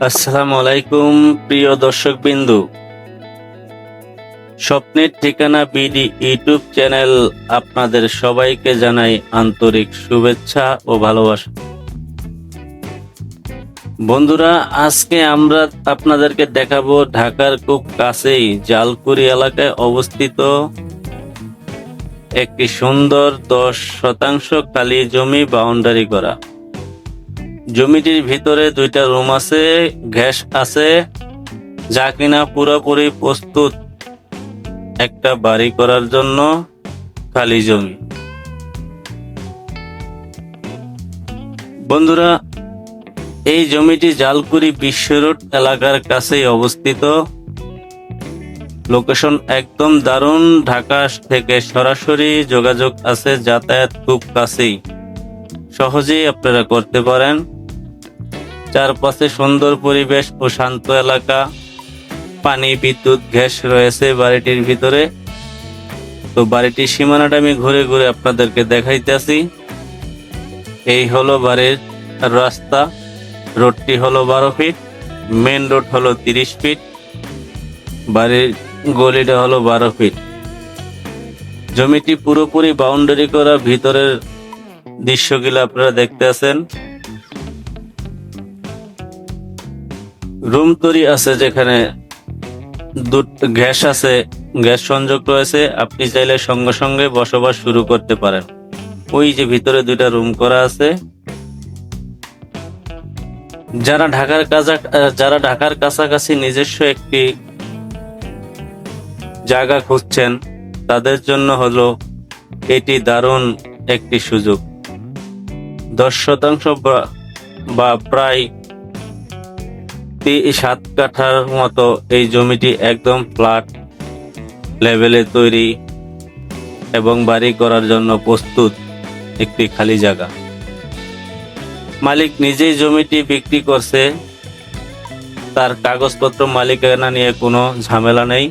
আসসালামু আলাইকুম প্রিয় দর্শকবিন্দু, স্বপ্নের ঠিকানা বিডি ইউটিউব চ্যানেল আপনাদের সবাইকে জানাই আন্তরিক শুভেচ্ছা ও ভালোবাসা। বন্ধুরা, আজকে আমরা আপনাদেরকে দেখাবো ঢাকার খুব কাছেই জালকুড়ি এলাকায় অবস্থিত একটি সুন্দর 10% খালি জমি বাউন্ডারি করা। জমিটির ভিতরে 2টা রুম আছে, গ্যাস আছে, যা কিনা পুরোপুরি প্রস্তুত একটা বাড়ি করার জন্য খালি জমি। বন্ধুরা, এই জমিটি জালকুড়ি বিশ্ব রোড এলাকার কাছেই অবস্থিত। লোকেশন একদম দারুণ, ঢাকা থেকে সরাসরি যোগাযোগ আছে, যাতায়াত খুব কাছেই, সহজেই আপনারা করতে পারেন। চারপাশে সুন্দর পরিবেশ ও শান্ত এলাকা, পানি, বিদ্যুৎ, গ্যাস রয়েছে বাড়িটির ভিতরে। তো বাড়িটির সীমানাটা আমি ঘুরে ঘুরে আপনাদেরকে দেখাইতেছি। এই হলো বাড়ির রাস্তা। রোডটি হলো 12 ফিট, মেন রোড হলো 30 ফিট, বাড়ির গলিটা হলো 12 ফিট। জমিটি পুরোপুরি বাউন্ডারি করা, ভিতরের দৃশ্যগুলো আপনারা দেখতে আছেন। রুম তৈরি আছে, যেখানে গ্যাস আছে, গ্যাস সংযোগ রয়েছে। আপনি চাইলে সঙ্গে সঙ্গে বসবাস শুরু করতে পারেন। ওই যে ভিতরে 2টা রুম করা আছে। যারা ঢাকার কাছাকাছি নিজস্ব একটি জায়গা খুঁজছেন, তাদের জন্য হলো এটি দারুণ একটি সুযোগ। 10% বা প্রায় 7 কাঠার মতো এই জমিটি একদম ফ্ল্যাট লেভেলে তৈরি এবং বাড়ি করার জন্য প্রস্তুত একটি খালি জায়গা। মালিক নিজেই জমিটি বিক্রি করছে, তার কাগজপত্র মালিকানা নিয়ে কোনো ঝামেলা নেই।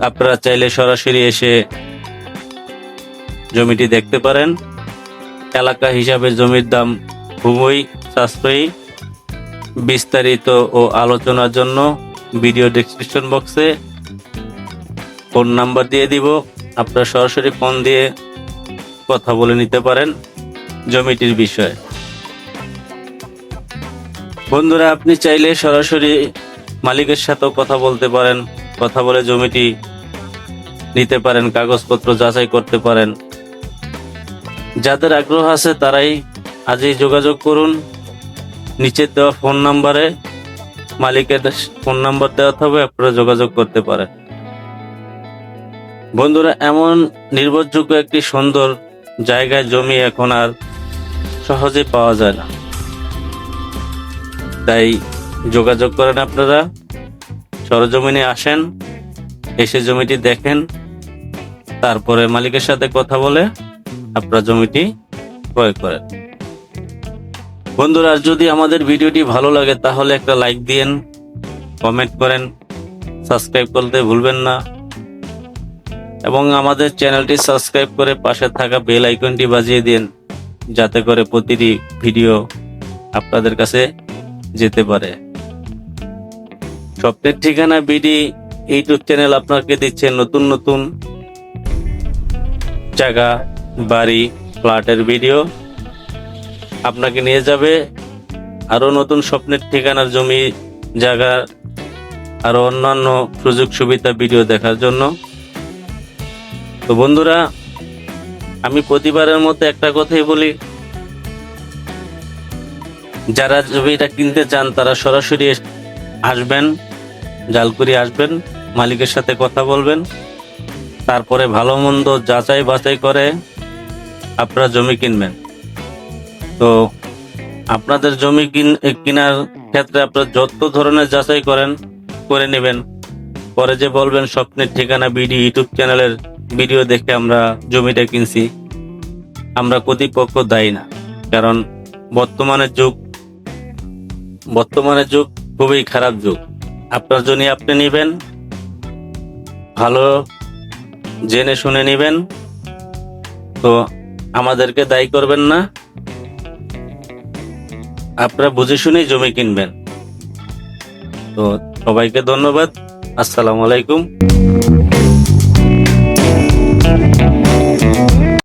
আপনারা চাইলে সরাসরি এসে জমিটি দেখতে পারেন। এলাকা হিসাবে জমির দাম খুবই সাশ্রয়ী। বিস্তারিত ও আলোচনার জন্য ভিডিও ডেসক্রিপশন বক্সে ফোন নাম্বার দিয়ে দিব। আপনারা সরাসরি ফোন দিয়ে কথা বলে নিতে পারেন জমিটির বিষয়ে। বন্ধুরা, আপনি চাইলে সরাসরি মালিকের সাথেও কথা বলতে পারেন, কথা বলে জমিটি নিতে পারেন, কাগজপত্র যাচাই করতে পারেন। যাদের আগ্রহ আছে তারাই আজই যোগাযোগ করুন। নিচে দেওয়া ফোন নাম্বারে মালিকের ফোন নাম্বার দেওয়া হবে, আপনারা যোগাযোগ করতে পারেন। বন্ধুরা, এমন নির্ভরযোগ্য একটি সুন্দর জায়গায় জমি এখন আর সহজে পাওয়া যায় না, তাই যোগাযোগ করেন। আপনারা সরজমিনে আসেন, এসে জমিটি দেখেন, তারপরে মালিকের সাথে কথা বলে আপনারা জমিটি ক্রয় করেন। বন্ধুরা, যদি আমাদের ভিডিওটি ভালো লাগে তাহলে একটা লাইক দিন, কমেন্ট করেন, সাবস্ক্রাইব করতে ভুলবেন না এবং আমাদের চ্যানেলটি সাবস্ক্রাইব করে পাশে থাকা বেল আইকনটি বাজিয়ে দিন, যাতে করে প্রতিটি ভিডিও আপনাদের কাছে যেতে পারে। স্বপ্নের ঠিকানা বিডি ইউটিউব চ্যানেল আপনাকে দিচ্ছে নতুন নতুন জায়গা, বাড়ি, ফ্ল্যাটের ভিডিও। আপনাকে নিয়ে যাবে আরো নতুন স্বপ্নের ঠিকানার জমি, জায়গা, আরো অন্যান্য সুযোগ সুবিধা ভিডিও দেখার জন্য। তো বন্ধুরা, আমি প্রতিবারের মতো একটা কথাই বলি, যারা জমিটা কিনতে চান তারা সরাসরি আসবেন, জালকুড়ি আসবেন, মালিকের সাথে কথা বলবেন, তারপরে ভালো মন্দ যাচাই বাছাই করে আপনারা জমি কিনবেন। তো আপনাদের জমি কেনার ক্ষেত্রে আপনারা যত ধরনের যাচাই করে নেবেন। পরে যে বলবেন স্বপ্নের ঠিকানা বিডি ইউটিউব চ্যানেলের ভিডিও দেখে আমরা জমিটা কিনছি, আমরা কর্তৃপক্ষ দায়ী না। কারণ বর্তমানের যুগ খুবই খারাপ যুগ। আপনার জমি আপনি নেবেন, ভালো জেনে শুনে নেবেন, তো আমাদেরকে দায়ী করবেন না। আপনারা বুঝে শুনেই জমি কিনবেন। তো সবাইকে ধন্যবাদ। আসসালামু আলাইকুম।